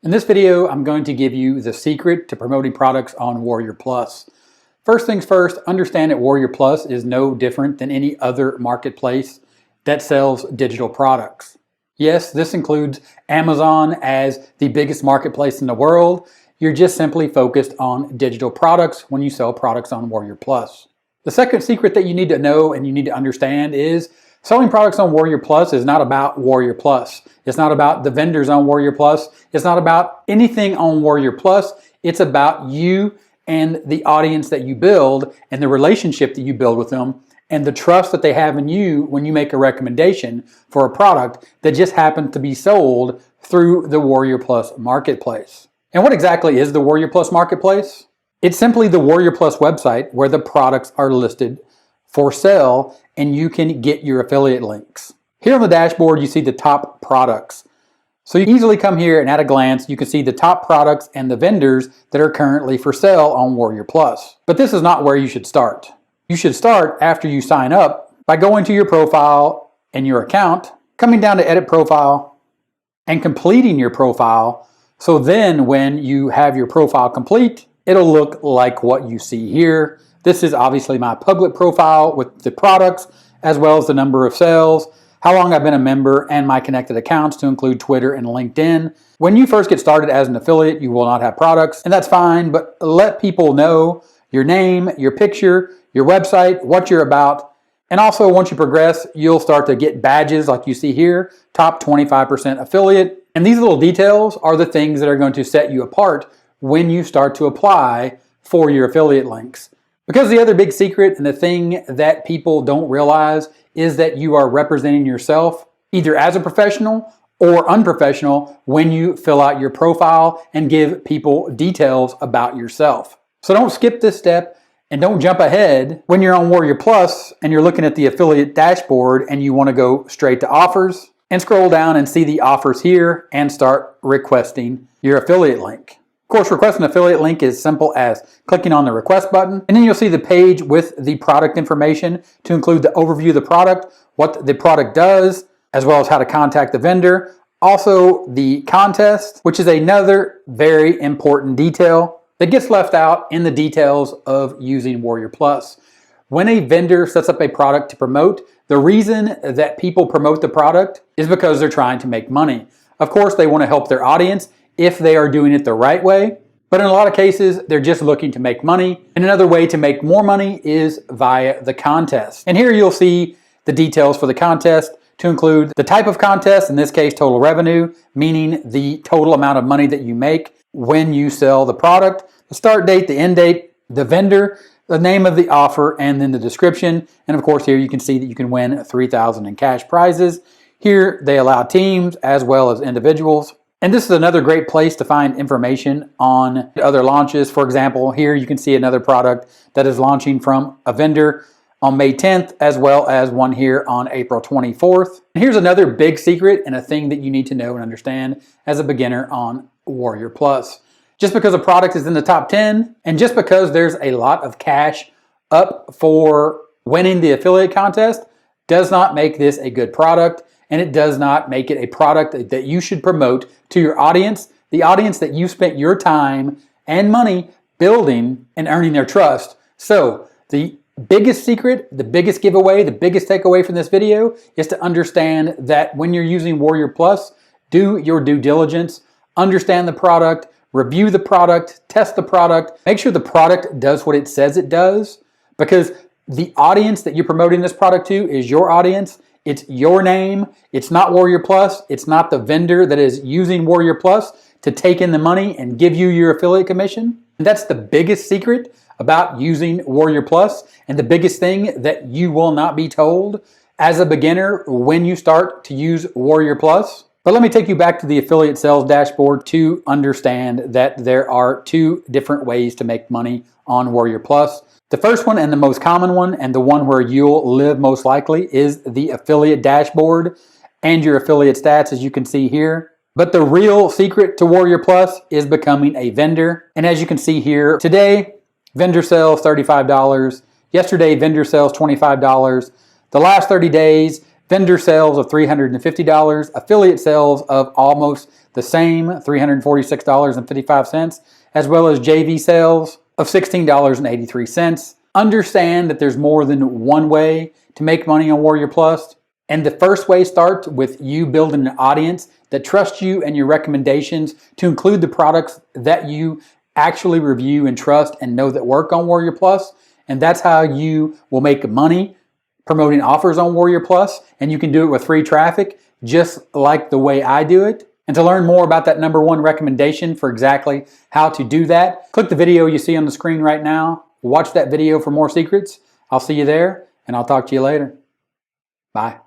In this video, I'm going to give you the secret to promoting products on Warrior Plus. First things first, understand that Warrior Plus is no different than any other marketplace that sells digital products. Yes, this includes Amazon as the biggest marketplace in the world. You're just simply focused on digital products when you sell products on Warrior Plus. The second secret that you need to know and you need to understand is selling products on Warrior Plus is not about Warrior Plus. It's not about the vendors on Warrior Plus. It's not about anything on Warrior Plus. It's about you and the audience that you build and the relationship that you build with them and the trust that they have in you when you make a recommendation for a product that just happened to be sold through the Warrior Plus marketplace. And what exactly is the Warrior Plus marketplace? It's simply the Warrior Plus website where the products are listed for sale and you can get your affiliate links. Here on the dashboard, you see the top products. So you easily come here and at a glance, you can see the top products and the vendors that are currently for sale on Warrior Plus. But this is not where you should start. You should start after you sign up by going to your profile and your account, coming down to edit profile and completing your profile. So then when you have your profile complete, it'll look like what you see here. This is obviously my public profile with the products as well as the number of sales, how long I've been a member, and my connected accounts to include Twitter and LinkedIn. When you first get started as an affiliate, you will not have products, and that's fine, but let people know your name, your picture, your website, what you're about. And also once you progress, you'll start to get badges like you see here, top 25% affiliate. And these little details are the things that are going to set you apart when you start to apply for your affiliate links. Because the other big secret and the thing that people don't realize is that you are representing yourself either as a professional or unprofessional when you fill out your profile and give people details about yourself. So don't skip this step and don't jump ahead when you're on Warrior Plus and you're looking at the affiliate dashboard and you want to go straight to offers and scroll down and see the offers here and start requesting your affiliate link. Of course, requesting an affiliate link is simple as clicking on the request button, and then you'll see the page with the product information to include the overview of the product, what the product does, as well as how to contact the vendor. Also, the contest, which is another very important detail that gets left out in the details of using Warrior Plus. When a vendor sets up a product to promote, the reason that people promote the product is because they're trying to make money. Of course, they want to help their audience if they are doing it the right way. But in a lot of cases, they're just looking to make money. And another way to make more money is via the contest. And here you'll see the details for the contest to include the type of contest, in this case, total revenue, meaning the total amount of money that you make when you sell the product, the start date, the end date, the vendor, the name of the offer, and then the description. And of course, here you can see that you can win $3,000 in cash prizes. Here they allow teams as well as individuals. And this is another great place to find information on other launches. For example, here you can see another product that is launching from a vendor on May 10th, as well as one here on April 24th. And here's another big secret and a thing that you need to know and understand as a beginner on Warrior Plus. Just because a product is in the top 10, and just because there's a lot of cash up for winning the affiliate contest, does not make this a good product. And it does not make it a product that you should promote to your audience, the audience that you spent your time and money building and earning their trust. So the biggest secret, the biggest giveaway, the biggest takeaway from this video is to understand that when you're using Warrior Plus, do your due diligence, understand the product, review the product, test the product, make sure the product does what it says it does, because the audience that you're promoting this product to is your audience. It's your name. It's not Warrior Plus. It's not the vendor that is using Warrior Plus to take in the money and give you your affiliate commission. And that's the biggest secret about using Warrior Plus, and the biggest thing that you will not be told as a beginner when you start to use Warrior Plus. But let me take you back to the affiliate sales dashboard to understand that there are two different ways to make money on Warrior Plus. The first one and the most common one and the one where you'll live most likely is the affiliate dashboard and your affiliate stats, as you can see here. But the real secret to Warrior Plus is becoming a vendor. And as you can see here, today, vendor sales $35. Yesterday, vendor sales $25. The last 30 days, vendor sales of $350, affiliate sales of almost the same, $346.55, as well as JV sales of $16.83. Understand that there's more than one way to make money on Warrior Plus, and the first way starts with you building an audience that trusts you and your recommendations to include the products that you actually review and trust and know that work on Warrior Plus. And that's how you will make money promoting offers on Warrior Plus. And you can do it with free traffic, just like the way I do it. And to learn more about that number one recommendation for exactly how to do that, click the video you see on the screen right now. Watch that video for more secrets. I'll see you there, and I'll talk to you later. Bye.